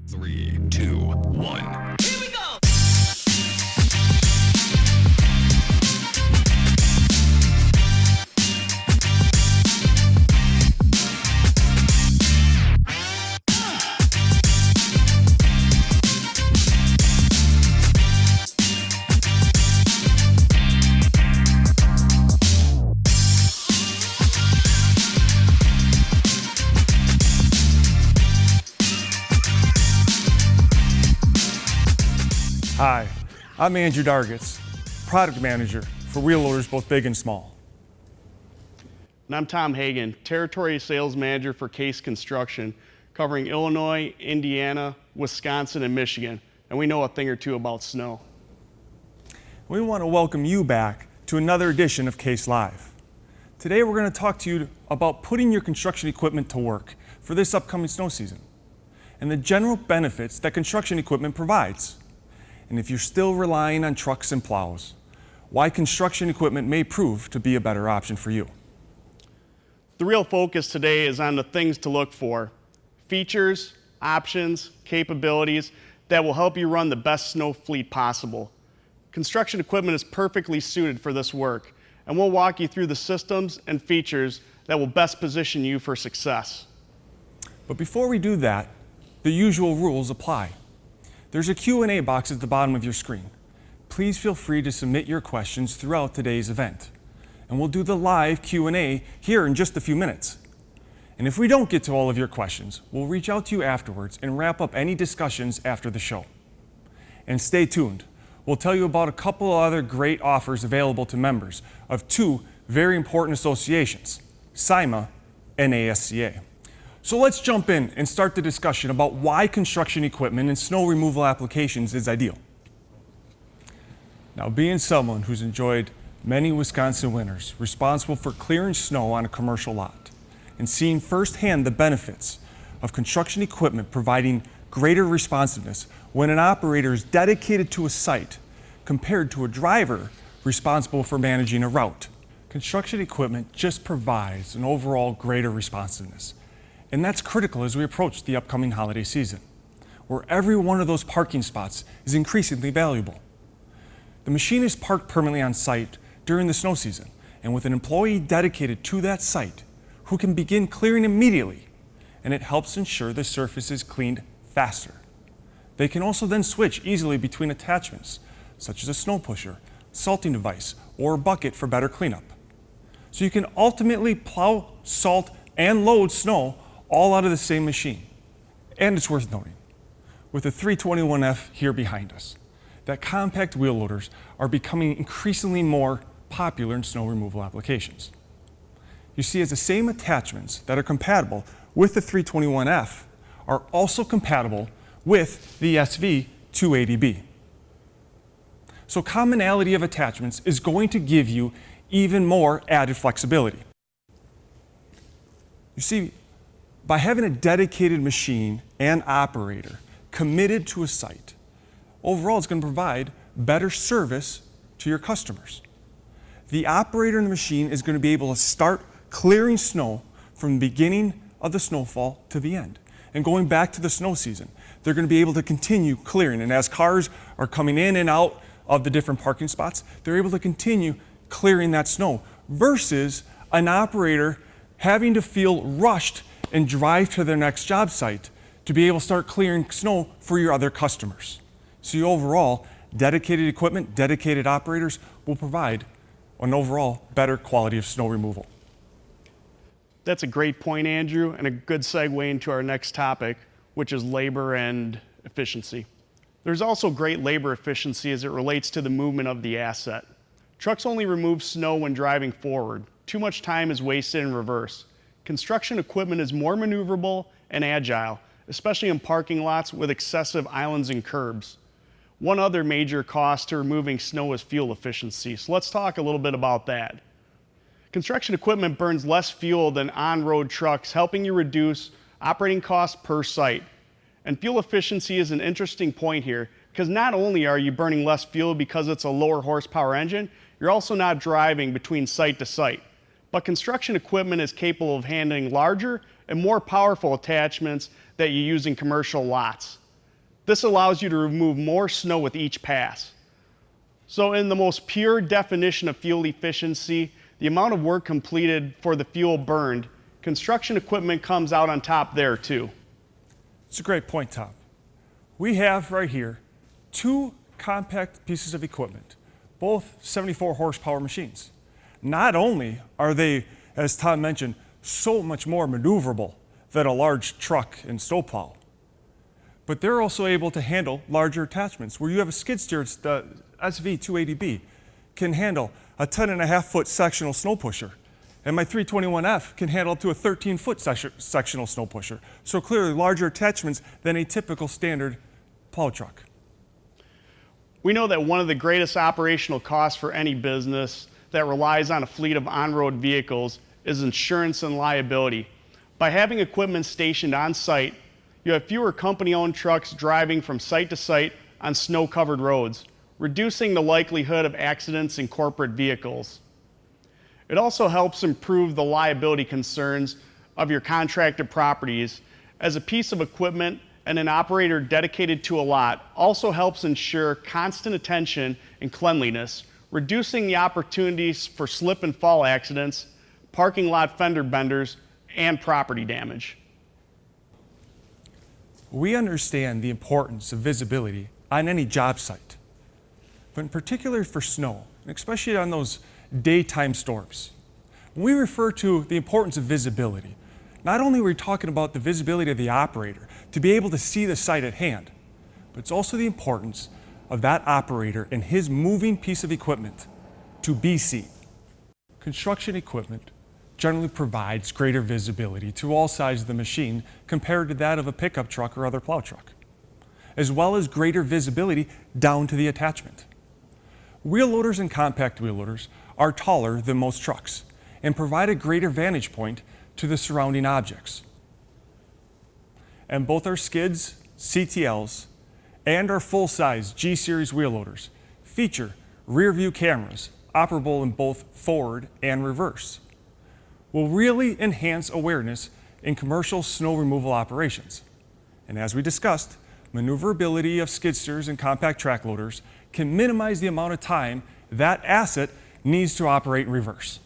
3, 2, 1. Here we go! Hi, I'm Andrew Dargitz, Product Manager for wheel loaders both big and small. And I'm Tom Hagan, Territory Sales Manager for Case Construction, covering Illinois, Indiana, Wisconsin, and Michigan. And we know a thing or two about snow. We want to welcome you back to another edition of Case Live. Today we're going to talk to you about putting your construction equipment to work for this upcoming snow season and the general benefits that construction equipment provides. And if you're still relying on trucks and plows, why construction equipment may prove to be a better option for you. The real focus today is on the things to look for: features, options, capabilities that will help you run the best snow fleet possible. Construction equipment is perfectly suited for this work, and we'll walk you through the systems and features that will best position you for success. But before we do that, the usual rules apply. There's a Q&A box at the bottom of your screen. Please feel free to submit your questions throughout today's event. And we'll do the live Q&A here in just a few minutes. And if we don't get to all of your questions, we'll reach out to you afterwards and wrap up any discussions after the show. And stay tuned. We'll tell you about a couple of other great offers available to members of two very important associations, SIMA and ASCA. So let's jump in and start the discussion about why construction equipment and snow removal applications is ideal. Now, being someone who's enjoyed many Wisconsin winters, responsible for clearing snow on a commercial lot, and seeing firsthand the benefits of construction equipment providing greater responsiveness when an operator is dedicated to a site compared to a driver responsible for managing a route, construction equipment just provides an overall greater responsiveness. And that's critical as we approach the upcoming holiday season, where every one of those parking spots is increasingly valuable. The machine is parked permanently on site during the snow season, and with an employee dedicated to that site who can begin clearing immediately, and it helps ensure the surface is cleaned faster. They can also then switch easily between attachments, such as a snow pusher, salting device, or a bucket for better cleanup. So you can ultimately plow, salt, and load snow all out of the same machine. And it's worth noting, with the 321F here behind us, that compact wheel loaders are becoming increasingly more popular in snow removal applications. You see, as the same attachments that are compatible with the 321F are also compatible with the SV280B. So commonality of attachments is going to give you even more added flexibility. You see, by having a dedicated machine and operator committed to a site, overall it's going to provide better service to your customers. The operator in the machine is going to be able to start clearing snow from the beginning of the snowfall to the end. And going back to the snow season, they're going to be able to continue clearing. And as cars are coming in and out of the different parking spots, they're able to continue clearing that snow versus an operator having to feel rushed and drive to their next job site to be able to start clearing snow for your other customers. So overall, dedicated equipment, dedicated operators will provide an overall better quality of snow removal. That's a great point, Andrew, and a good segue into our next topic, which is labor and efficiency. There's also great labor efficiency as it relates to the movement of the asset. Trucks only remove snow when driving forward. Too much time is wasted in reverse. Construction equipment is more maneuverable and agile, especially in parking lots with excessive islands and curbs. One other major cost to removing snow is fuel efficiency, so let's talk a little bit about that. Construction equipment burns less fuel than on-road trucks, helping you reduce operating costs per site. And fuel efficiency is an interesting point here, because not only are you burning less fuel because it's a lower horsepower engine, you're also not driving between site to site. But construction equipment is capable of handling larger and more powerful attachments that you use in commercial lots. This allows you to remove more snow with each pass. So in the most pure definition of fuel efficiency, the amount of work completed for the fuel burned, construction equipment comes out on top there too. It's a great point, Tom. We have right here 2 compact pieces of equipment, both 74 horsepower machines. Not only are they, as Tom mentioned, so much more maneuverable than a large truck and snowplow, but they're also able to handle larger attachments. Where you have a skid steer, it's the SV280B, can handle a 10.5-foot sectional snow pusher. And my 321F can handle up to a 13-foot sectional snow pusher. So clearly larger attachments than a typical standard plow truck. We know that one of the greatest operational costs for any business that relies on a fleet of on-road vehicles is insurance and liability. By having equipment stationed on site, you have fewer company-owned trucks driving from site to site on snow-covered roads, reducing the likelihood of accidents in corporate vehicles. It also helps improve the liability concerns of your contracted properties, as a piece of equipment and an operator dedicated to a lot also helps ensure constant attention and cleanliness, reducing the opportunities for slip and fall accidents, parking lot fender benders, and property damage. We understand the importance of visibility on any job site, but in particular for snow, and especially on those daytime storms. When we refer to the importance of visibility, not only are we talking about the visibility of the operator to be able to see the site at hand, but it's also the importance of that operator and his moving piece of equipment to be seen. Construction equipment generally provides greater visibility to all sides of the machine compared to that of a pickup truck or other plow truck, as well as greater visibility down to the attachment. Wheel loaders and compact wheel loaders are taller than most trucks and provide a greater vantage point to the surrounding objects. And both our skids, CTLs, and our full-size G-Series wheel loaders feature rear view cameras operable in both forward and reverse. Will really enhance awareness in commercial snow removal operations. And as we discussed, maneuverability of skid steers and compact track loaders can minimize the amount of time that asset needs to operate in reverse.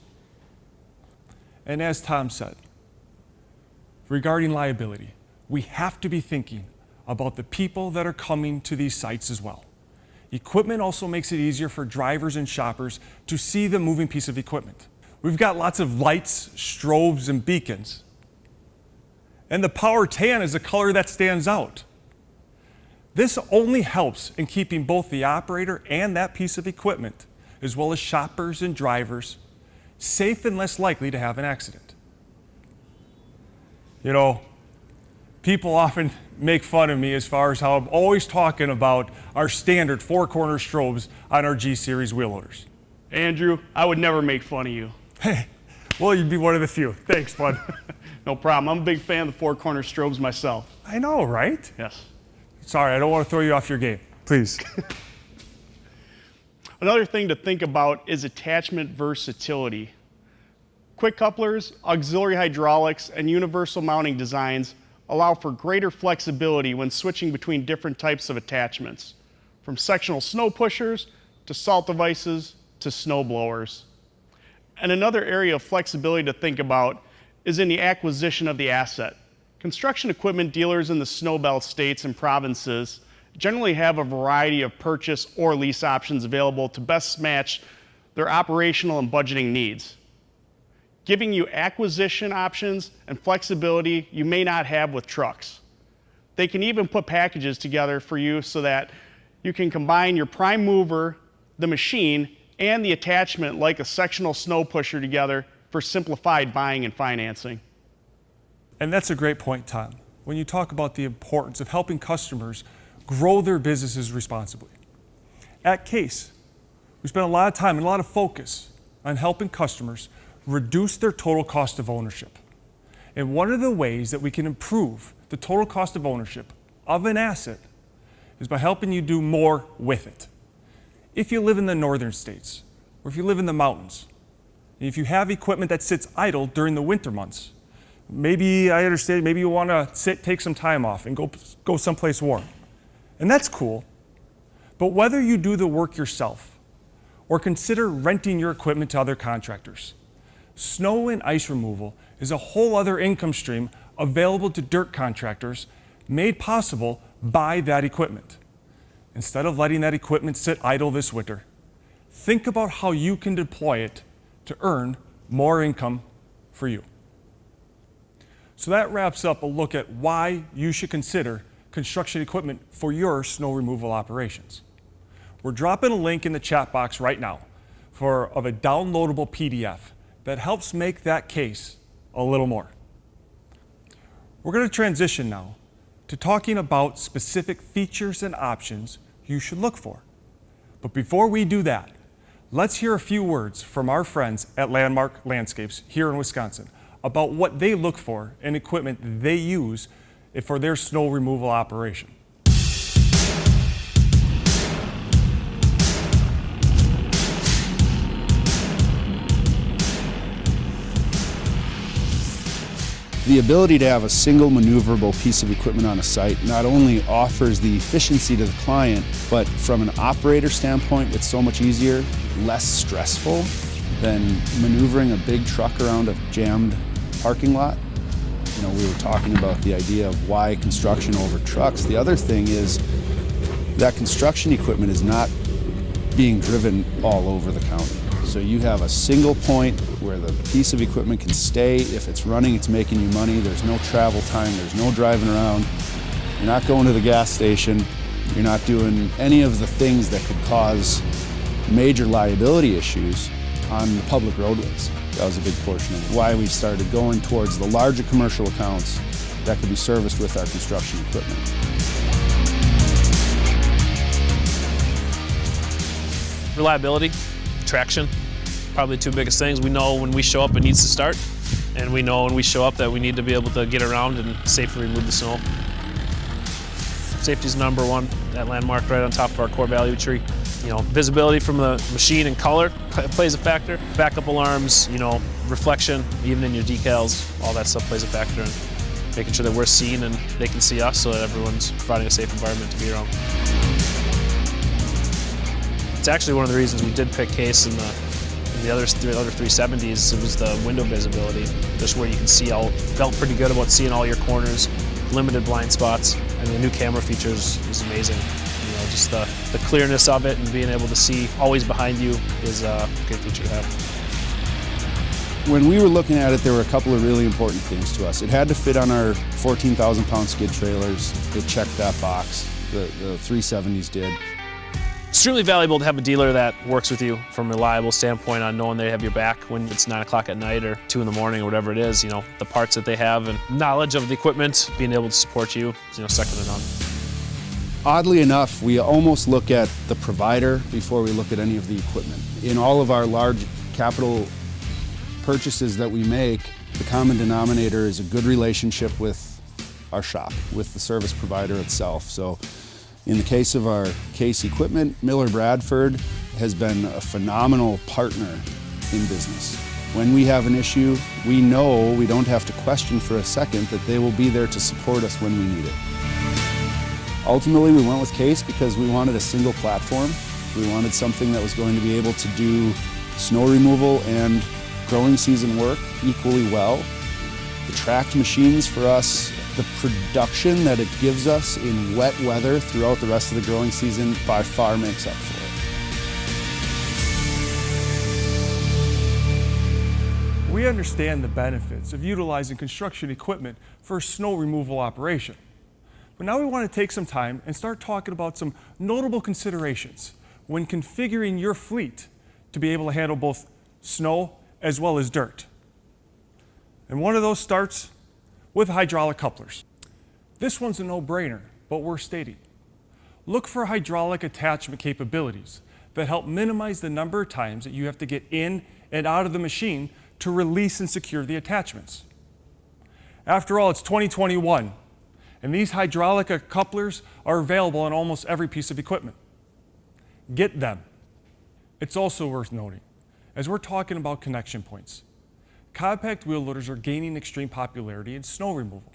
And as Tom said, regarding liability, we have to be thinking about the people that are coming to these sites as well. Equipment also makes it easier for drivers and shoppers to see the moving piece of equipment. We've got lots of lights, strobes, and beacons. And the power tan is a color that stands out. This only helps in keeping both the operator and that piece of equipment, as well as shoppers and drivers, safe and less likely to have an accident. You know, people often make fun of me as far as how I'm always talking about our standard 4-corner strobes on our G-Series wheel loaders. Andrew, I would never make fun of you. Hey, well, you'd be one of the few. Thanks, bud. No problem. I'm a big fan of the 4-corner strobes myself. I know, right? Yes. Sorry, I don't want to throw you off your game. Please. Another thing to think about is attachment versatility. Quick couplers, auxiliary hydraulics, and universal mounting designs allow for greater flexibility when switching between different types of attachments, from sectional snow pushers to salt devices to snow blowers. And another area of flexibility to think about is in the acquisition of the asset. Construction equipment dealers in the snow belt states and provinces generally have a variety of purchase or lease options available to best match their operational and budgeting needs, giving you acquisition options and flexibility you may not have with trucks. They can even put packages together for you so that you can combine your prime mover, the machine, and the attachment like a sectional snow pusher together for simplified buying and financing. And that's a great point, Tom, when you talk about the importance of helping customers grow their businesses responsibly. At Case, we spend a lot of time and a lot of focus on helping customers reduce their total cost of ownership. And one of the ways that we can improve the total cost of ownership of an asset is by helping you do more with it. If you live in the northern states, or if you live in the mountains, and if you have equipment that sits idle during the winter months, maybe I understand, maybe you want to take some time off and go someplace warm. And that's cool, but whether you do the work yourself or consider renting your equipment to other contractors, snow and ice removal is a whole other income stream available to dirt contractors made possible by that equipment. Instead of letting that equipment sit idle this winter, think about how you can deploy it to earn more income for you. So that wraps up a look at why you should consider construction equipment for your snow removal operations. We're dropping a link in the chat box right now of a downloadable PDF that helps make that case a little more. We're going to transition now to talking about specific features and options you should look for. But before we do that, let's hear a few words from our friends at Landmark Landscapes here in Wisconsin about what they look for in equipment they use for their snow removal operation. The ability to have a single maneuverable piece of equipment on a site not only offers the efficiency to the client, but from an operator standpoint, it's so much easier, less stressful than maneuvering a big truck around a jammed parking lot. You know, we were talking about the idea of why construction over trucks. The other thing is that construction equipment is not being driven all over the county. So you have a single point where the piece of equipment can stay. If it's running, it's making you money. There's no travel time, there's no driving around. You're not going to the gas station. You're not doing any of the things that could cause major liability issues on the public roadways. That was a big portion of why we started going towards the larger commercial accounts that could be serviced with our construction equipment. Reliability, traction, probably the two biggest things. We know when we show up it needs to start, and we know when we show up that we need to be able to get around and safely remove the snow. Safety's number one at Landmark, right on top of our core value tree. You know, visibility from the machine and color plays a factor. Backup alarms, you know, reflection, even in your decals, all that stuff plays a factor in making sure that we're seen and they can see us so that everyone's providing a safe environment to be around. It's actually one of the reasons we did pick Case in the other 370s. It was the window visibility, just where you can see all, felt pretty good about seeing all your corners, limited blind spots, and the new camera features is amazing. You know, just the clearness of it and being able to see always behind you is a good feature to have. When we were looking at it, there were a couple of really important things to us. It had to fit on our 14,000-pound skid trailers. It checked that box. The 370s did. Extremely valuable to have a dealer that works with you from a reliable standpoint on knowing they have your back when it's 9 o'clock at night or 2 in the morning or whatever it is. You know, the parts that they have and knowledge of the equipment, being able to support you, second to none. Oddly enough, we almost look at the provider before we look at any of the equipment. In all of our large capital purchases that we make, the common denominator is a good relationship with our shop, with the service provider itself. So in the case of our Case equipment, Miller Bradford has been a phenomenal partner in business. When we have an issue, we know we don't have to question for a second that they will be there to support us when we need it. Ultimately, we went with Case because we wanted a single platform. We wanted something that was going to be able to do snow removal and growing season work equally well. The tracked machines for us, the production that it gives us in wet weather throughout the rest of the growing season by far makes up for it. We understand the benefits of utilizing construction equipment for a snow removal operation. But now we want to take some time and start talking about some notable considerations when configuring your fleet to be able to handle both snow as well as dirt. And one of those starts with hydraulic couplers. This one's a no-brainer, but worth stating. Look for hydraulic attachment capabilities that help minimize the number of times that you have to get in and out of the machine to release and secure the attachments. After all, it's 2021, and these hydraulic couplers are available on almost every piece of equipment. Get them. It's also worth noting, as we're talking about connection points, compact wheel loaders are gaining extreme popularity in snow removal.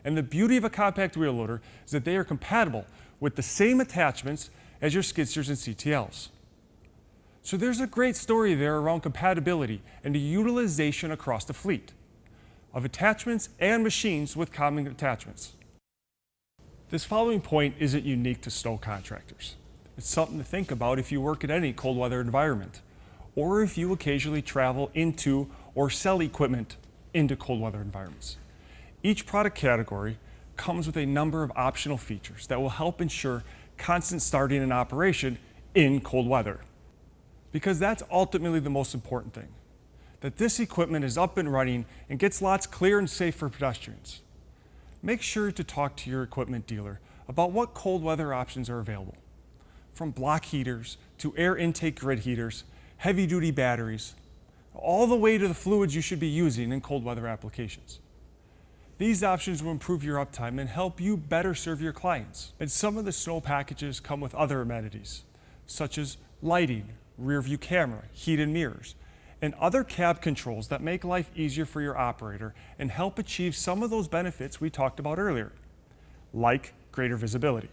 And the beauty of a compact wheel loader is that they are compatible with the same attachments as your skid steers and CTLs. So there's a great story there around compatibility and the utilization across the fleet of attachments and machines with common attachments. This following point isn't unique to snow contractors. It's something to think about if you work in any cold weather environment, or if you occasionally travel into or sell equipment into cold weather environments. Each product category comes with a number of optional features that will help ensure constant starting and operation in cold weather. Because that's ultimately the most important thing, that this equipment is up and running and gets lots clear and safe for pedestrians. Make sure to talk to your equipment dealer about what cold weather options are available, from block heaters to air intake grid heaters, heavy duty batteries, all the way to the fluids you should be using in cold weather applications. These options will improve your uptime and help you better serve your clients. And some of the snow packages come with other amenities, such as lighting, rear view camera, heated mirrors, and other cab controls that make life easier for your operator and help achieve some of those benefits we talked about earlier, like greater visibility.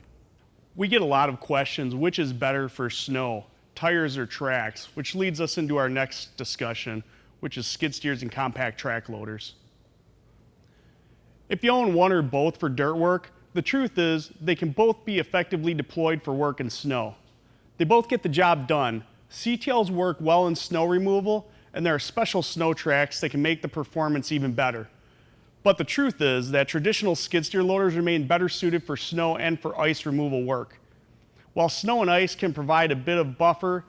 We get a lot of questions, which is better for snow, tires or tracks, which leads us into our next discussion, which is skid steers and compact track loaders. If you own one or both for dirt work, the truth is they can both be effectively deployed for work in snow. They both get the job done. CTLs work well in snow removal, and there are special snow tracks that can make the performance even better. But the truth is that traditional skid steer loaders remain better suited for snow and for ice removal work. While snow and ice can provide a bit of buffer,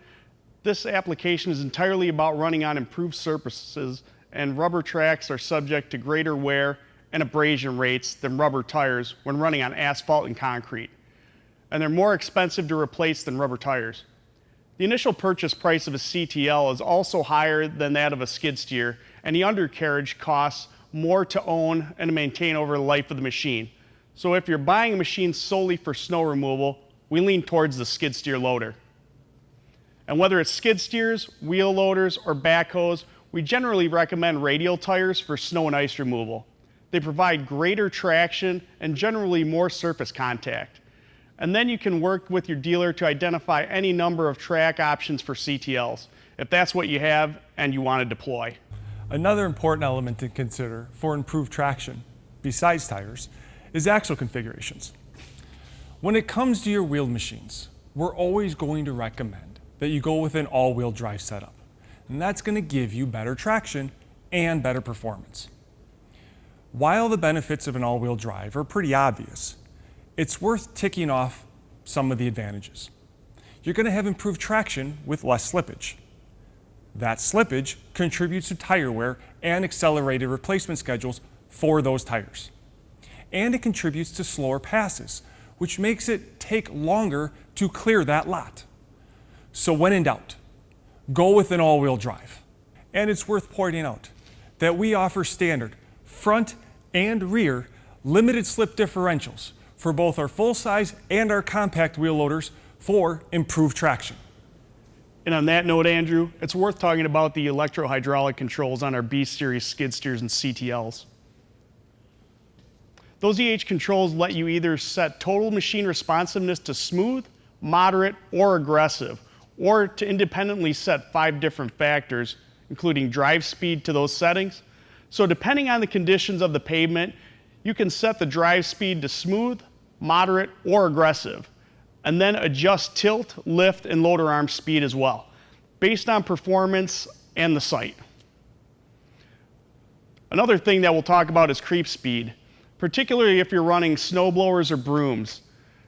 this application is entirely about running on improved surfaces, and rubber tracks are subject to greater wear and abrasion rates than rubber tires when running on asphalt and concrete. And they're more expensive to replace than rubber tires. The initial purchase price of a CTL is also higher than that of a skid steer, and the undercarriage costs more to own and to maintain over the life of the machine. So if you're buying a machine solely for snow removal, we lean towards the skid steer loader. And whether it's skid steers, wheel loaders, or backhoes, we generally recommend radial tires for snow and ice removal. They provide greater traction and generally more surface contact. And then you can work with your dealer to identify any number of track options for CTLs, if that's what you have and you want to deploy. Another important element to consider for improved traction, besides tires, is axle configurations. When it comes to your wheeled machines, we're always going to recommend that you go with an all-wheel drive setup. And that's going to give you better traction and better performance. While the benefits of an all-wheel drive are pretty obvious, it's worth ticking off some of the advantages. You're going to have improved traction with less slippage. That slippage contributes to tire wear and accelerated replacement schedules for those tires. And it contributes to slower passes, which makes it take longer to clear that lot. So when in doubt, go with an all-wheel drive. And it's worth pointing out that we offer standard front and rear limited slip differentials for both our full-size and our compact wheel loaders for improved traction. And on that note, Andrew, it's worth talking about the Electro hydraulic controls on our B-Series skid steers and CTLs. Those EH controls let you either set total machine responsiveness to smooth, moderate, or aggressive, or to independently set 5 different factors, including drive speed to those settings. So depending on the conditions of the pavement, you can set the drive speed to smooth, moderate, or aggressive, and then adjust tilt, lift, and loader arm speed as well, based on performance and the site. Another thing that we'll talk about is creep speed, particularly if you're running snow blowers or brooms.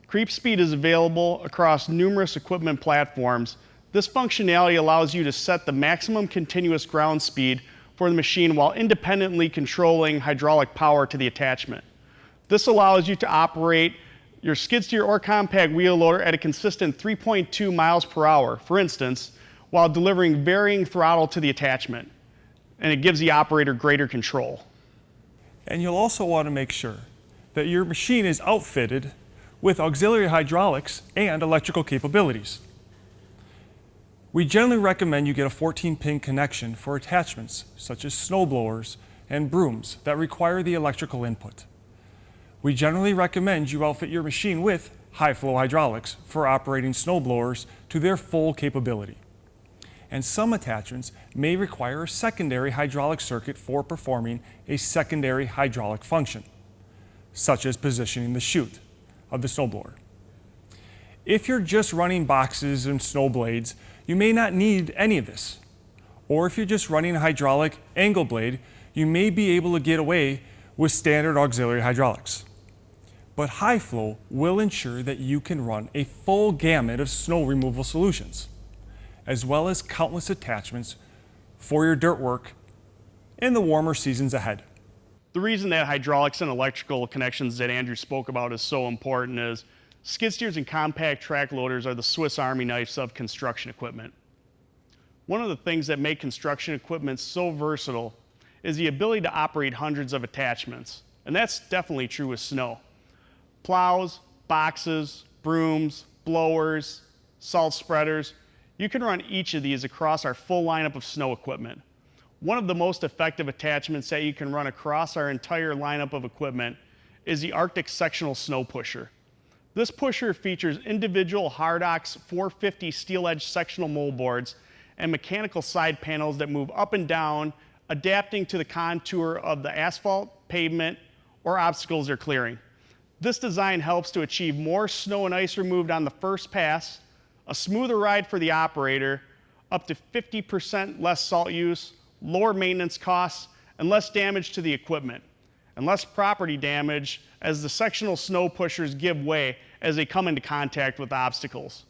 Creep speed is available across numerous equipment platforms. This functionality allows you to set the maximum continuous ground speed for the machine while independently controlling hydraulic power to the attachment. This allows you to operate your skid steer or compact wheel loader at a consistent 3.2 miles per hour, for instance, while delivering varying throttle to the attachment. And it gives the operator greater control. And you'll also want to make sure that your machine is outfitted with auxiliary hydraulics and electrical capabilities. We generally recommend you get a 14-pin connection for attachments such as snow blowers and brooms that require the electrical input. We generally recommend you outfit your machine with high-flow hydraulics for operating snowblowers to their full capability. And some attachments may require a secondary hydraulic circuit for performing a secondary hydraulic function, such as positioning the chute of the snowblower. If you're just running boxes and snow blades, you may not need any of this. Or if you're just running a hydraulic angle blade, you may be able to get away with standard auxiliary hydraulics. But high flow will ensure that you can run a full gamut of snow removal solutions, as well as countless attachments for your dirt work in the warmer seasons ahead. The reason that hydraulics and electrical connections that Andrew spoke about is so important is skid steers and compact track loaders are the Swiss Army knives of construction equipment. One of the things that make construction equipment so versatile is the ability to operate hundreds of attachments, and that's definitely true with snow. Plows, boxes, brooms, blowers, salt spreaders, you can run each of these across our full lineup of snow equipment. One of the most effective attachments that you can run across our entire lineup of equipment is the Arctic Sectional Snow Pusher. This pusher features individual Hardox 450 steel edge sectional moldboards and mechanical side panels that move up and down, adapting to the contour of the asphalt, pavement, or obstacles they're clearing. This design helps to achieve more snow and ice removed on the first pass, a smoother ride for the operator, up to 50% less salt use, lower maintenance costs, and less damage to the equipment, and less property damage as the sectional snow pushers give way as they come into contact with obstacles.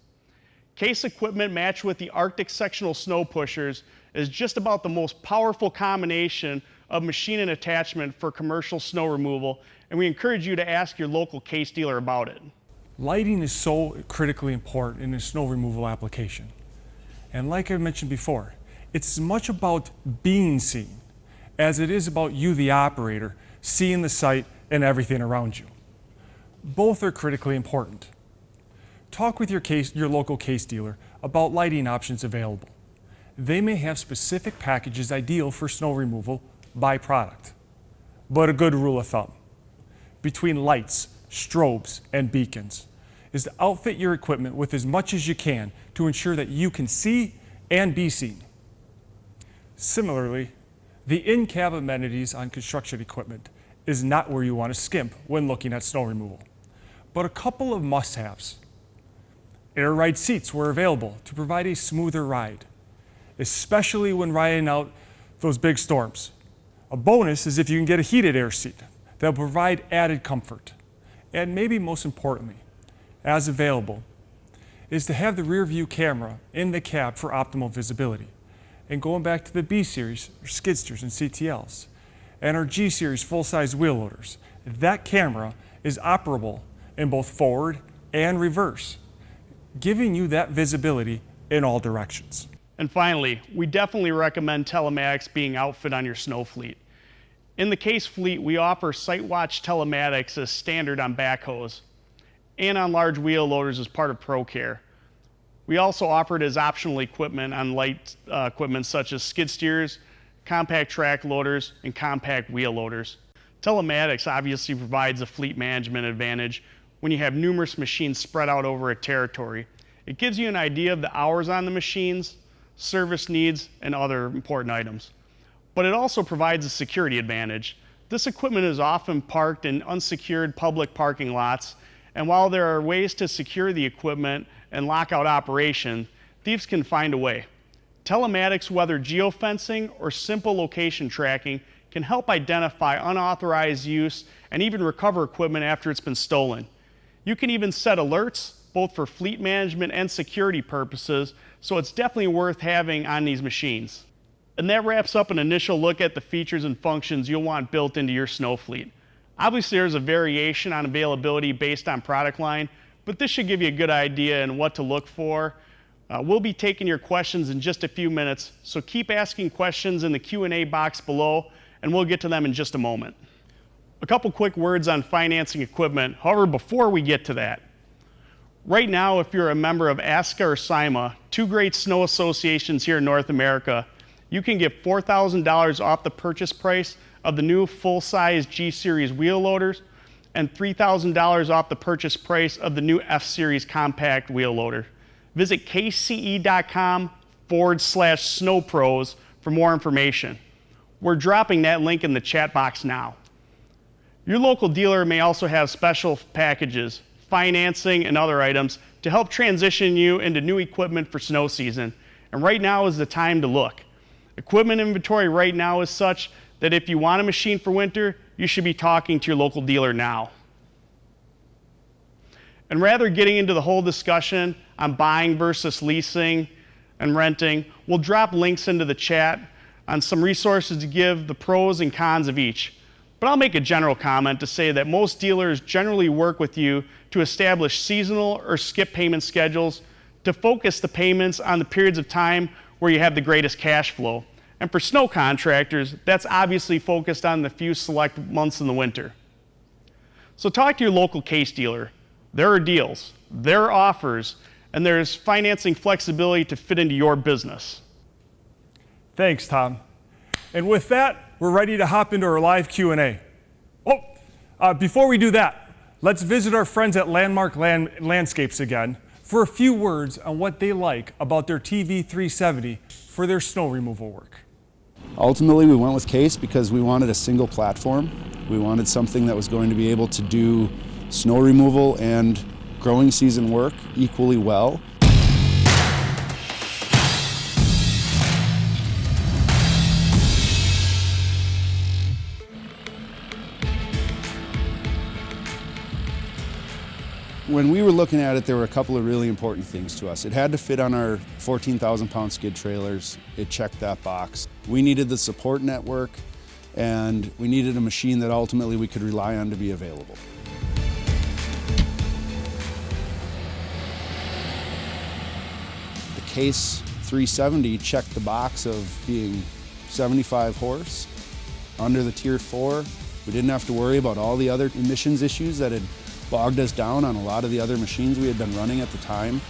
Case equipment matched with the Arctic Sectional Snow Pushers is just about the most powerful combination of machine and attachment for commercial snow removal, and we encourage you to ask your local case dealer about it. Lighting is so critically important in a snow removal application. And like I mentioned before, it's as much about being seen as it is about you, the operator, seeing the site and everything around you. Both are critically important. Talk with your local case dealer about lighting options available. They may have specific packages ideal for snow removal by product. But a good rule of thumb, between lights, strobes, and beacons, is to outfit your equipment with as much as you can to ensure that you can see and be seen. Similarly, the in-cab amenities on construction equipment is not where you want to skimp when looking at snow removal. But a couple of must-haves. Air ride seats were available to provide a smoother ride, especially when riding out those big storms. A bonus is if you can get a heated air seat that will provide added comfort. And maybe most importantly, as available, is to have the rear view camera in the cab for optimal visibility. And going back to the B series, or skid steers and CTLs, and our G series full-size wheel loaders, that camera is operable in both forward and reverse, giving you that visibility in all directions. And finally, we definitely recommend Telematics being outfitted on your snow fleet. In the case fleet, we offer SiteWatch Telematics as standard on backhoes and on large wheel loaders as part of Procare. We also offer it as optional equipment on light equipment such as skid steers, compact track loaders, and compact wheel loaders. Telematics obviously provides a fleet management advantage when you have numerous machines spread out over a territory. It gives you an idea of the hours on the machines, service needs, and other important items. But it also provides a security advantage. This equipment is often parked in unsecured public parking lots, and while there are ways to secure the equipment and lock out operation, thieves can find a way. Telematics, whether geofencing or simple location tracking, can help identify unauthorized use and even recover equipment after it's been stolen. You can even set alerts, both for fleet management and security purposes, so it's definitely worth having on these machines. And that wraps up an initial look at the features and functions you'll want built into your snow fleet. Obviously, there's a variation on availability based on product line, but this should give you a good idea on what to look for. We'll be taking your questions in just a few minutes, so keep asking questions in the Q&A box below, and we'll get to them in just a moment. A couple quick words on financing equipment. However, before we get to that, right now, if you're a member of ASCA or SIMA, two great snow associations here in North America, you can get $4,000 off the purchase price of the new full-size G-Series wheel loaders and $3,000 off the purchase price of the new F-Series compact wheel loader. Visit kce.com/snowpros for more information. We're dropping that link in the chat box now. Your local dealer may also have special packages, financing, and other items to help transition you into new equipment for snow season. And right now is the time to look. Equipment inventory right now is such that if you want a machine for winter, you should be talking to your local dealer now. And rather getting into the whole discussion on buying versus leasing and renting, we'll drop links into the chat on some resources to give the pros and cons of each. But I'll make a general comment to say that most dealers generally work with you to establish seasonal or skip payment schedules to focus the payments on the periods of time where you have the greatest cash flow. And for snow contractors, that's obviously focused on the few select months in the winter. So talk to your local Case dealer. There are deals, there are offers, and there's financing flexibility to fit into your business. Thanks, Tom. And with that, we're ready to hop into our live Q&A. Before we do that, let's visit our friends at Landmark Landscapes again for a few words on what they like about their TV370 for their snow removal work. Ultimately, we went with Case because we wanted a single platform. We wanted something that was going to be able to do snow removal and growing season work equally well. When we were looking at it, there were a couple of really important things to us. It had to fit on our 14,000-pound skid trailers. It checked that box. We needed the support network, and we needed a machine that ultimately we could rely on to be available. The Case 370 checked the box of being 75 horse, under the Tier 4. We didn't have to worry about all the other emissions issues that had bogged us down on a lot of the other machines we had been running at the time.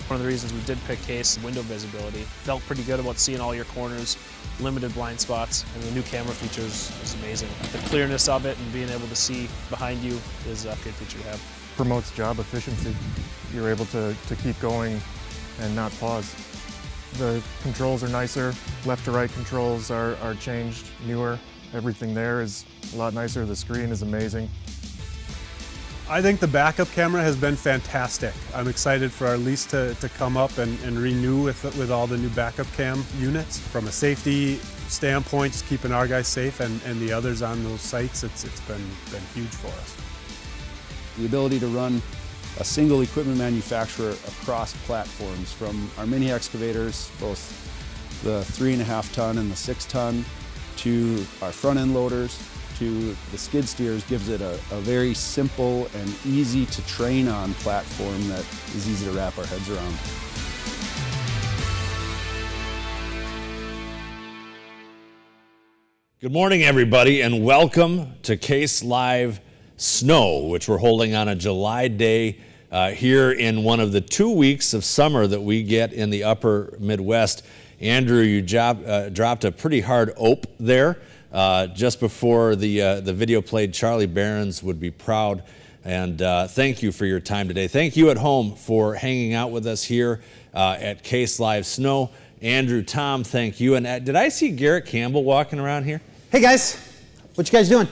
One of the reasons we did pick Case, window visibility. Felt pretty good about seeing all your corners, limited blind spots, and the new camera features is amazing. The clearness of it and being able to see behind you is a good feature to have. Promotes job efficiency. You're able to keep going and not pause. The controls are nicer, left to right controls are changed, newer. Everything there is a lot nicer, the screen is amazing. I think the backup camera has been fantastic. I'm excited for our lease to come up and renew with all the new backup cam units. From a safety standpoint, just keeping our guys safe and the others on those sites, it's been huge for us. The ability to run a single equipment manufacturer across platforms, from our mini excavators, both the 3.5 ton and the 6 ton, to our front end loaders, to the skid steers, gives it a very simple and easy to train on platform that is easy to wrap our heads around. Good morning, everybody, and welcome to Case Live Snow, which we're holding on a July day here in one of the 2 weeks of summer that we get in the upper Midwest. Andrew, you dropped a pretty hard ope there. Just before the video played, Charlie Barons would be proud. And thank you for your time today. Thank you at home for hanging out with us here at Case Live Snow. Andrew, Tom, thank you. And did I see Garrett Campbell walking around here? Hey guys, what you guys doing?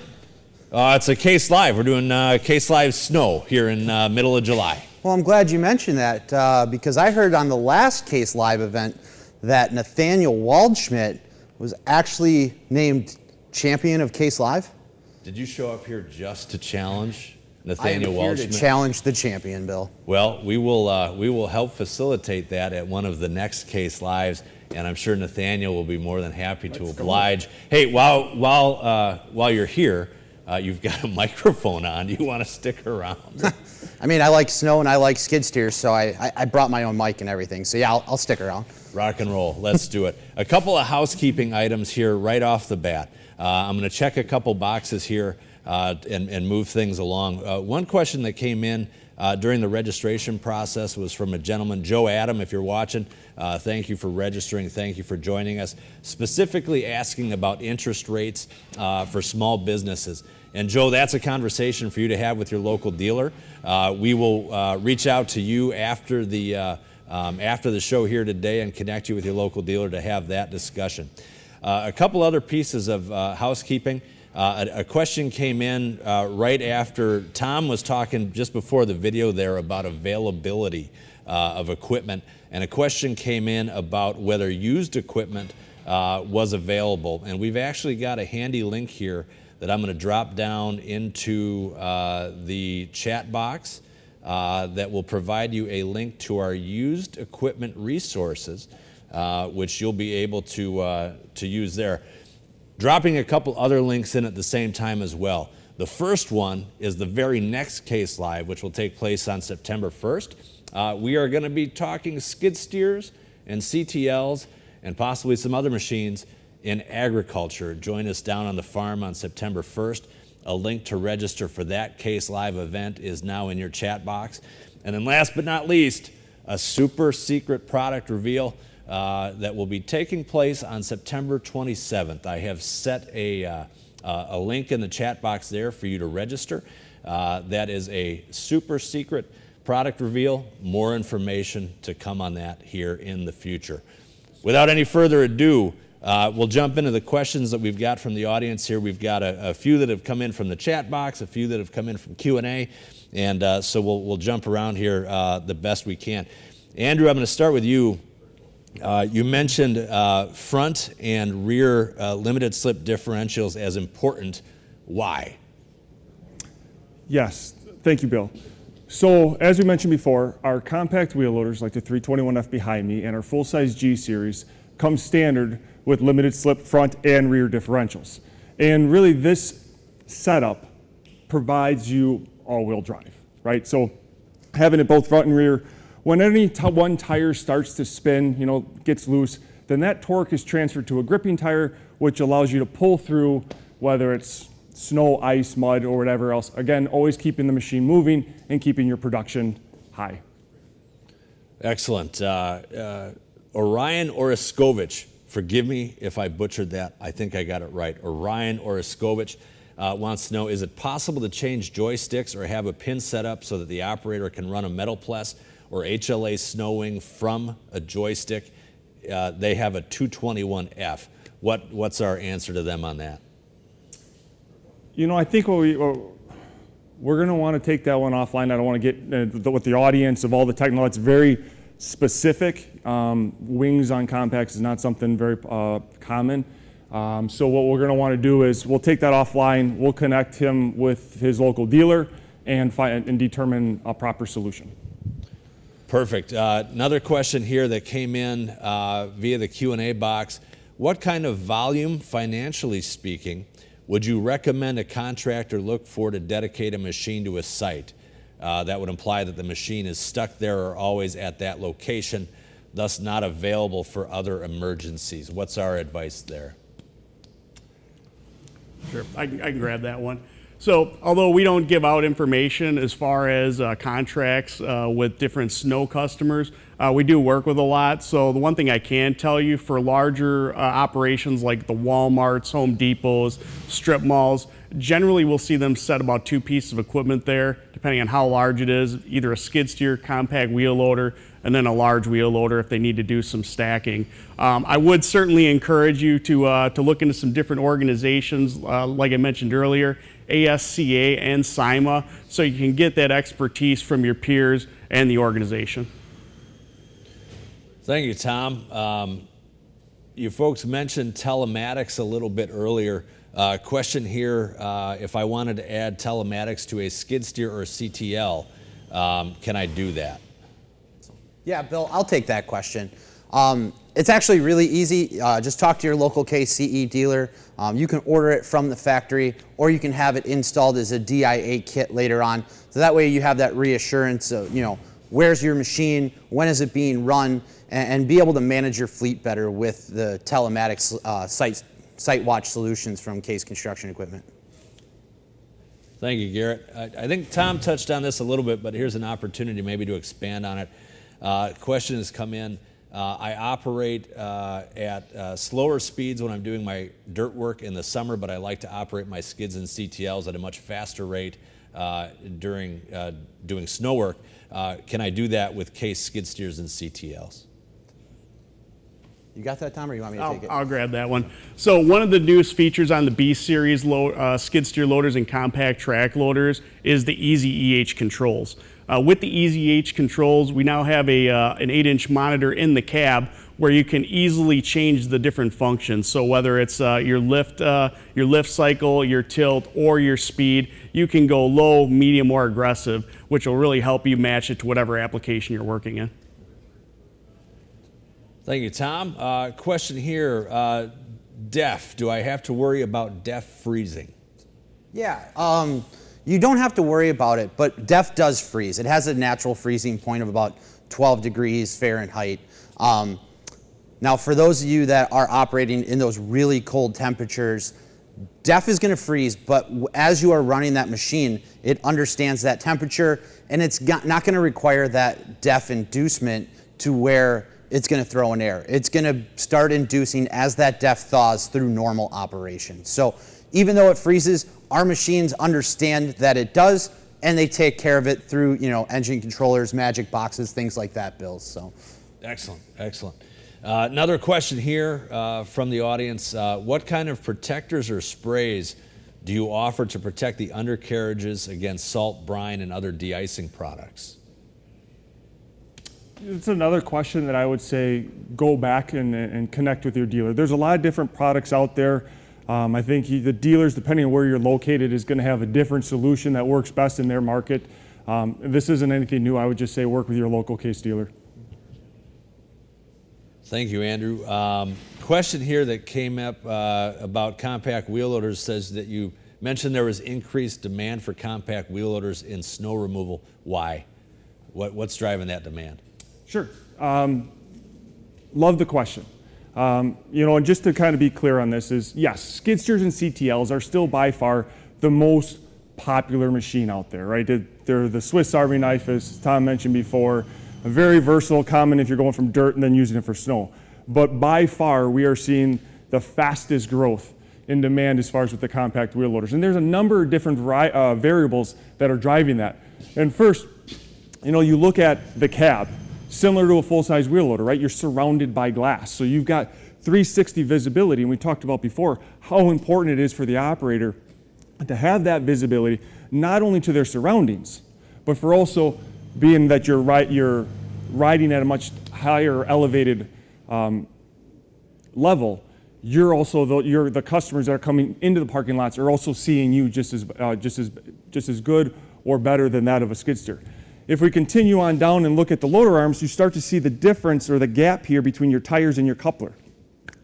It's a Case Live. We're doing Case Live Snow here in middle of July. Well, I'm glad you mentioned that because I heard on the last Case Live event that Nathaniel Waldschmidt was actually named champion of Case Live. Did you show up here just to challenge Nathaniel Waldschmidt? I am here to challenge the champion, Bill. Well, we will help facilitate that at one of the next Case Lives, and I'm sure Nathaniel will be more than happy to oblige. Hey, while you're here, you've got a microphone on. Do you want to stick around? I mean, I like snow and I like skid steers, so I brought my own mic and everything. So yeah, I'll stick around. Rock and roll. Let's do it. A couple of housekeeping items here right off the bat. I'm going to check a couple boxes here and move things along. One question that came in during the registration process was from a gentleman, Joe Adam, if you're watching. Thank you for registering. Thank you for joining us. Specifically asking about interest rates for small businesses. And Joe, that's a conversation for you to have with your local dealer. We will reach out to you after the show here today and connect you with your local dealer to have that discussion. A couple other pieces of housekeeping. A question came in right after Tom was talking just before the video there about availability of equipment, and a question came in about whether used equipment was available. And we've actually got a handy link here that I'm going to drop down into the chat box that will provide you a link to our used equipment resources, which you'll be able to use there. Dropping a couple other links in at the same time as well. The first one is the very next Case Live, which will take place on September 1st. We are going to be talking skid steers and CTLs and possibly some other machines in agriculture. Join us down on the farm on September 1st. A link to register for that Case Live event is now in your chat box. And then last but not least, a super secret product reveal that will be taking place on September 27th. I have set a link in the chat box there for you to register. That is a super secret product reveal. More information to come on that here in the future. Without any further ado, we'll jump into the questions that we've got from the audience here. We've got a few that have come in from the chat box, a few that have come in from Q&A, and so we'll jump around here the best we can. Andrew, I'm going to start with you. You mentioned front and rear limited slip differentials as important. Why? Yes, thank you, Bill. So as we mentioned before, our compact wheel loaders like the 321F behind me and our full-size G series come standard with limited slip front and rear differentials. And really this setup provides you all-wheel drive, right? So having it both front and rear, when any one tire starts to spin, gets loose, then that torque is transferred to a gripping tire, which allows you to pull through, whether it's snow, ice, mud, or whatever else. Again, always keeping the machine moving and keeping your production high. Excellent. Orion Oraskovich, forgive me if I butchered that. I think I got it right. Orion Oraskovich wants to know, is it possible to change joysticks or have a pin set up so that the operator can run a metal press or HLA snowing from a joystick? They have a 221F. What's our answer to them on that? I think we're going to want to take that one offline. I don't want to get with the audience of all the technical. It's very specific. Wings on compacts is not something very common. So what we're going to want to do is we'll take that offline. We'll connect him with his local dealer and determine a proper solution. Perfect. Another question here that came in via the Q&A box. What kind of volume, financially speaking, would you recommend a contractor look for to dedicate a machine to a site? That would imply that the machine is stuck there or always at that location, thus not available for other emergencies. What's our advice there? Sure, I can grab that one. So although we don't give out information as far as contracts with different snow customers, we do work with a lot. So the one thing I can tell you for larger operations like the Walmarts, Home Depots, strip malls, generally we'll see them set about 2 pieces of equipment there, depending on how large it is, either a skid steer, compact wheel loader, and then a large wheel loader if they need to do some stacking. I would certainly encourage you to look into some different organizations, like I mentioned earlier, ASCA and SIMA, so you can get that expertise from your peers and the organization. Thank you, Tom. You folks mentioned telematics a little bit earlier. Question here, if I wanted to add telematics to a skid steer or CTL, can I do that? Yeah, Bill, I'll take that question. It's actually really easy. Just talk to your local KCE dealer. You can order it from the factory, or you can have it installed as a DIA kit later on. So that way you have that reassurance of, where's your machine, when is it being run, and be able to manage your fleet better with the telematics site watch solutions from Case Construction Equipment. Thank you, Garrett. I think Tom touched on this a little bit, but here's an opportunity maybe to expand on it. Question has come in. I operate at slower speeds when I'm doing my dirt work in the summer, but I like to operate my skids and CTLs at a much faster rate during doing snow work. Can I do that with Case skid steers and CTLs? You got that, Tom, or you want me to take it? I'll grab that one. So one of the newest features on the B-Series skid steer loaders and compact track loaders is the Easy EH controls. With the Easy EH controls, we now have an 8-inch monitor in the cab where you can easily change the different functions. So whether it's your lift cycle, your tilt, or your speed, you can go low, medium, or aggressive, which will really help you match it to whatever application you're working in. Thank you, Tom. Question here, DEF. Do I have to worry about DEF freezing? Yeah, you don't have to worry about it, but DEF does freeze. It has a natural freezing point of about 12 degrees Fahrenheit. Now, for those of you that are operating in those really cold temperatures, DEF is going to freeze, but as you are running that machine, it understands that temperature, and it's not going to require that DEF inducement to where it's going to throw an error. It's going to start inducing as that DEF thaws through normal operation. So even though it freezes, our machines understand that it does, and they take care of it through, engine controllers, magic boxes, things like that, Bill. So, excellent, excellent. Another question here from the audience. What kind of protectors or sprays do you offer to protect the undercarriages against salt, brine, and other de-icing products? It's another question that I would say go back and connect with your dealer. There's a lot of different products out there. I think the dealers, depending on where you're located, is going to have a different solution that works best in their market. This isn't anything new. I would just say work with your local Case dealer. Thank you, Andrew. Question here that came up about compact wheel loaders says that you mentioned there was increased demand for compact wheel loaders in snow removal. Why? What's driving that demand? Sure. Love the question. And just to kind of be clear on this is, yes, skid steers and CTLs are still by far the most popular machine out there, right? They're the Swiss Army knife, as Tom mentioned before, a very versatile, common if you're going from dirt and then using it for snow. But by far, we are seeing the fastest growth in demand as far as with the compact wheel loaders. And there's a number of different variables that are driving that. And first, you look at the cab. Similar to a full-size wheel loader, right? You're surrounded by glass. So you've got 360 visibility, and we talked about before how important it is for the operator to have that visibility, not only to their surroundings, but for also being that you're riding at a much higher elevated level. You're also the customers that are coming into the parking lots are also seeing you just as good or better than that of a skid steer. If we continue on down and look at the loader arms, you start to see the difference or the gap here between your tires and your coupler.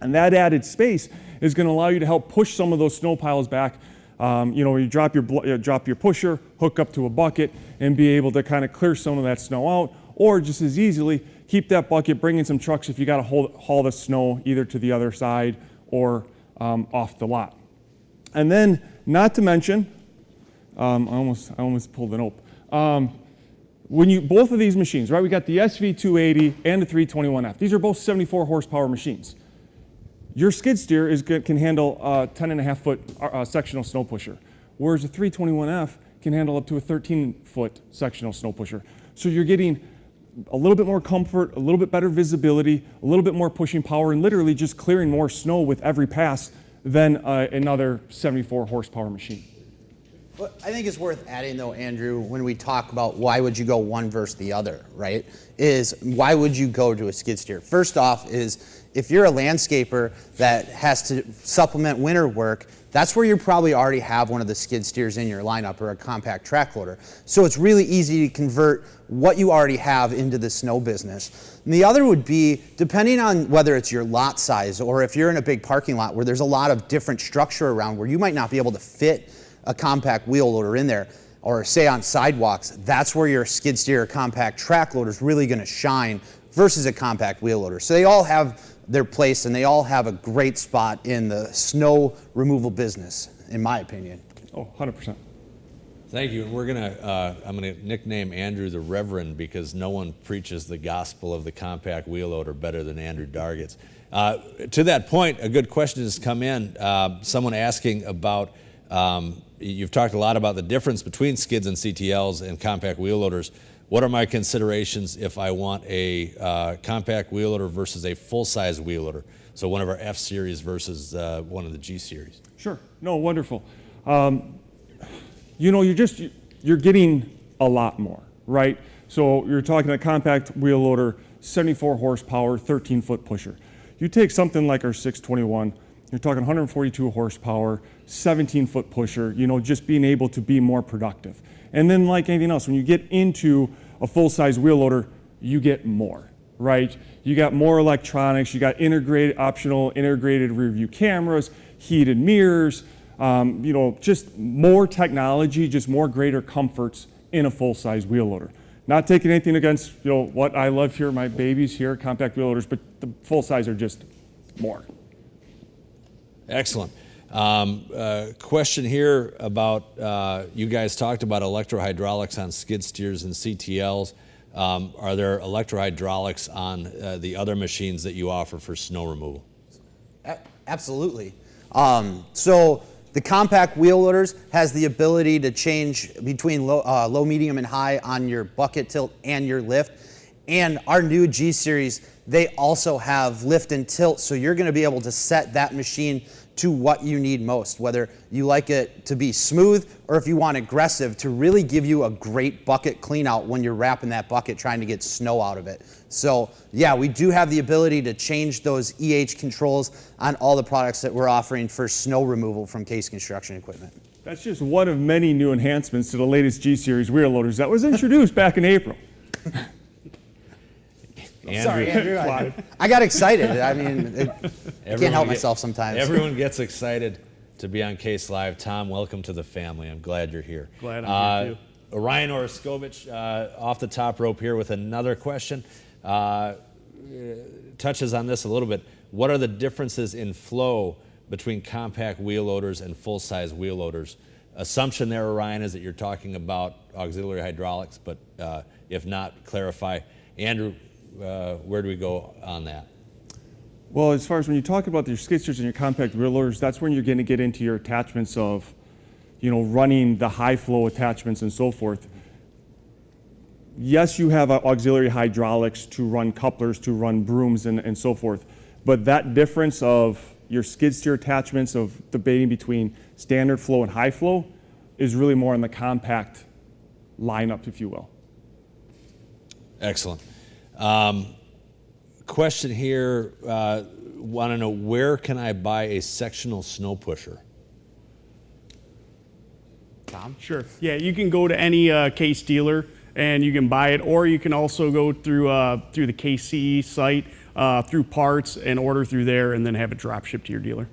And that added space is going to allow you to help push some of those snow piles back. You drop your pusher, hook up to a bucket, and be able to kind of clear some of that snow out, or just as easily keep that bucket, bring in some trucks if you got to haul the snow either to the other side or off the lot. And then, not to mention, I almost pulled an ope. Both of these machines, right? We got the SV280 and the 321F. These are both 74 horsepower machines. Your skid steer can handle a 10.5-foot sectional snow pusher, whereas the 321F can handle up to a 13-foot sectional snow pusher. So you're getting a little bit more comfort, a little bit better visibility, a little bit more pushing power, and literally just clearing more snow with every pass than another 74 horsepower machine. Well, I think it's worth adding, though, Andrew, when we talk about why would you go one versus the other, right, is why would you go to a skid steer? First off is if you're a landscaper that has to supplement winter work, that's where you probably already have one of the skid steers in your lineup or a compact track loader. So it's really easy to convert what you already have into the snow business. And the other would be, depending on whether it's your lot size or if you're in a big parking lot where there's a lot of different structure around where you might not be able to fit a compact wheel loader in there, or say on sidewalks, that's where your skid steer or compact track loader is really going to shine versus a compact wheel loader. So they all have their place and they all have a great spot in the snow removal business, in my opinion. Oh, 100%. Thank you. And we're I'm gonna nickname Andrew the Reverend because no one preaches the gospel of the compact wheel loader better than Andrew Dargitz. To that point, a good question has come in. Someone asking about, you've talked a lot about the difference between skids and CTLs and compact wheel loaders. What are my considerations if I want a compact wheel loader versus a full-size wheel loader? So one of our F series versus one of the G series. Sure. No, wonderful. You know, you're getting a lot more, right? So you're talking a compact wheel loader, 74 horsepower, 13-foot pusher. You take something like our 621, you're talking 142 horsepower, 17-foot pusher, you know, just being able to be more productive. And then like anything else, when you get into a full-size wheel loader, you get more, right? You got more electronics, you got optional integrated rear view cameras, heated mirrors, you know, just more technology, just more greater comforts in a full-size wheel loader. Not taking anything against, you know, what I love here, my babies here, compact wheel loaders, but the full-size are just more. Excellent. Question here about, you guys talked about electro-hydraulics on skid steers and CTLs. Are there electro-hydraulics on the other machines that you offer for snow removal? Absolutely. So the compact wheel loaders has the ability to change between low, medium, and high on your bucket tilt and your lift. And our new G series, they also have lift and tilt, so you're going to be able to set that machine to what you need most, whether you like it to be smooth or if you want aggressive, to really give you a great bucket clean out when you're wrapping that bucket trying to get snow out of it. So yeah, we do have the ability to change those EH controls on all the products that we're offering for snow removal from Case Construction Equipment. That's just one of many new enhancements to the latest G Series wheel loaders that was introduced back in April. Sorry, Andrew. I got excited. I mean, I can't help myself sometimes. Everyone gets excited to be on Case Live. Tom, welcome to the family. I'm glad you're here. Glad I'm here too. Ryan Oroskovich, off the top rope here with another question. Touches on this a little bit. What are the differences in flow between compact wheel loaders and full-size wheel loaders? Assumption there, Ryan, is that you're talking about auxiliary hydraulics, but if not, clarify. Andrew, where do we go on that? Well, as far as when you talk about your skid steers and your compact wheel loaders, that's when you're going to get into your attachments of, you know, running the high flow attachments and so forth. Yes, you have auxiliary hydraulics to run couplers, to run brooms and so forth, but that difference of your skid steer attachments of debating between standard flow and high flow is really more in the compact lineup, if you will. Excellent. Question here, want to know, where can I buy a sectional snow pusher? Tom? Sure. Yeah, you can go to any Case dealer and you can buy it, or you can also go through the KCE site, through parts, and order through there and then have it drop shipped to your dealer.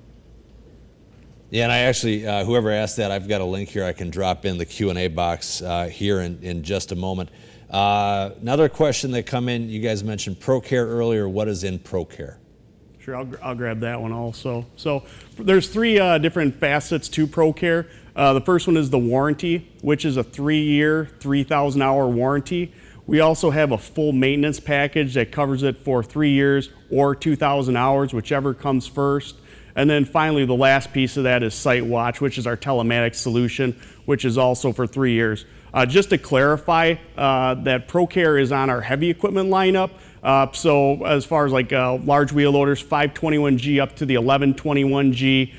Yeah, and I actually, whoever asked that, I've got a link here I can drop in the Q&A box here in just a moment. Another question that come in, you guys mentioned Procare earlier. What is in Procare? Sure, I'll grab that one also. So there's three different facets to Procare. The first one is the warranty, which is a 3-year, 3,000-hour warranty. We also have a full maintenance package that covers it for 3 years or 2,000 hours, whichever comes first. And then finally, the last piece of that is Site Watch, which is our telematics solution, which is also for 3 years. Just to clarify, that Procare is on our heavy equipment lineup. So as far as like large wheel loaders, 521G up to the 1121G,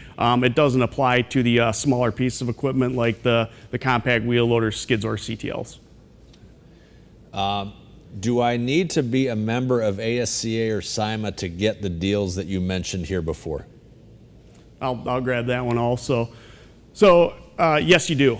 it doesn't apply to the smaller pieces of equipment like the compact wheel loaders, skids, or CTLs. Do I need to be a member of ASCA or SIMA to get the deals that you mentioned here before? I'll grab that one also. So yes, you do.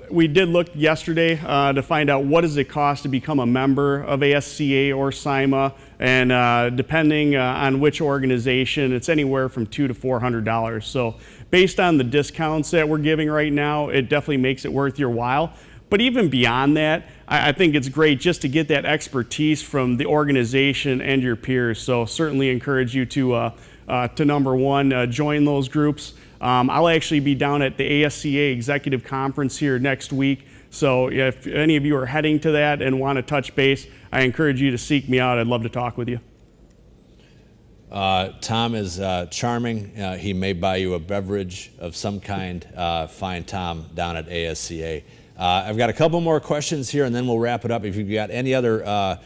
We did look yesterday to find out what does it cost to become a member of ASCA or SIMA, and depending on which organization, it's anywhere from $200 to $400. So based on the discounts that we're giving right now, it definitely makes it worth your while. But even beyond that, I think it's great just to get that expertise from the organization and your peers. So certainly encourage you to number one, join those groups. I'll actually be down at the ASCA Executive Conference here next week. So if any of you are heading to that and want to touch base, I encourage you to seek me out. I'd love to talk with you. Tom is charming. He may buy you a beverage of some kind. Find Tom down at ASCA. I've got a couple more questions here, and then we'll wrap it up. If you've got any other,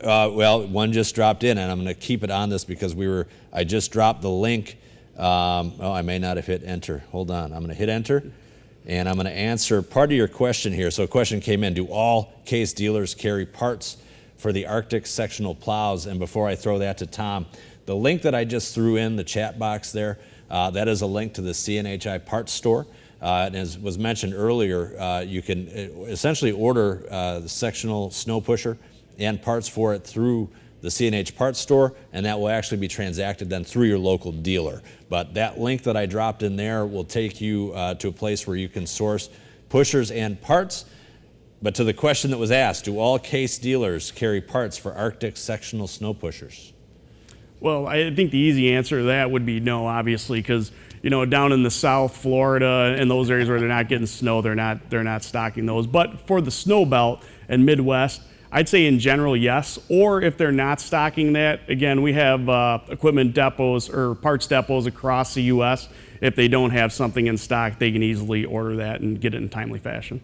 well, one just dropped in, and I'm going to keep it on this because I just dropped the link. Oh, I may not have hit enter. Hold on. I'm going to hit enter, and I'm going to answer part of your question here. So a question came in: do all Case dealers carry parts for the Arctic sectional plows? And before I throw that to Tom, the link that I just threw in the chat box there, that is a link to the CNHI parts store. And as was mentioned earlier, you can essentially order the sectional snow pusher and parts for it through the CNH parts store, and that will actually be transacted then through your local dealer. But that link that I dropped in there will take you to a place where you can source pushers and parts. But to the question that was asked, do all Case dealers carry parts for Arctic sectional snow pushers? Well, I think the easy answer to that would be no, obviously, because down in the South, Florida, and those areas where they're not getting snow, they're not stocking those. But for the snow belt and Midwest, I'd say in general, yes. Or if they're not stocking that, again, we have equipment depots or parts depots across the U.S. If they don't have something in stock, they can easily order that and get it in timely fashion.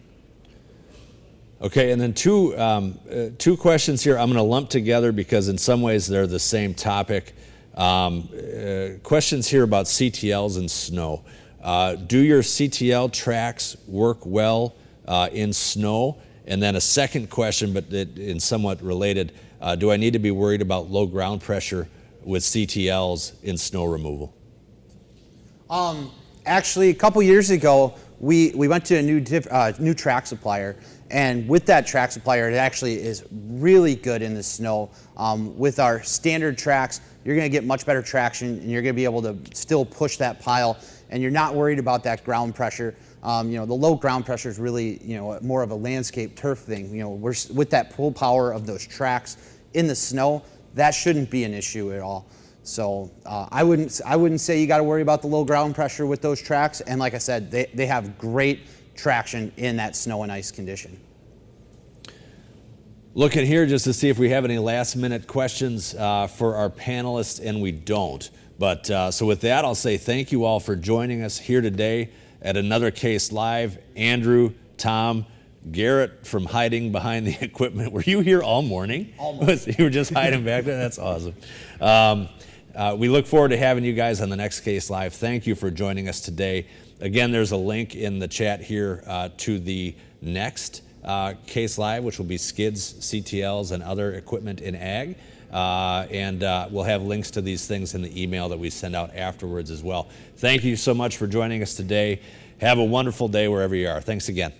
Okay, and then two questions here I'm going to lump together because in some ways they're the same topic. Questions here about CTLs and snow. Do your CTL tracks work well in snow? And then a second question, but in somewhat related, do I need to be worried about low ground pressure with CTLs in snow removal? Actually, a couple years ago, we went to a new track supplier, and with that track supplier, it actually is really good in the snow. With our standard tracks, you're going to get much better traction, and you're going to be able to still push that pile, and you're not worried about that ground pressure. The low ground pressure is really, more of a landscape turf thing. With that pull power of those tracks in the snow, that shouldn't be an issue at all. So I wouldn't say you got to worry about the low ground pressure with those tracks. And like I said, they have great traction in that snow and ice condition. Looking here just to see if we have any last minute questions for our panelists, and we don't. But so with that, I'll say thank you all for joining us here today at another Case Live. Andrew, Tom, Garrett from hiding behind the equipment. Were you here all morning? All morning. You were just hiding back there? That's awesome. We look forward to having you guys on the next Case Live. Thank you for joining us today. Again, there's a link in the chat here to the next Case Live, which will be skids, CTLs, and other equipment in ag. And we'll have links to these things in the email that we send out afterwards as well. Thank you so much for joining us today. Have a wonderful day wherever you are. Thanks again.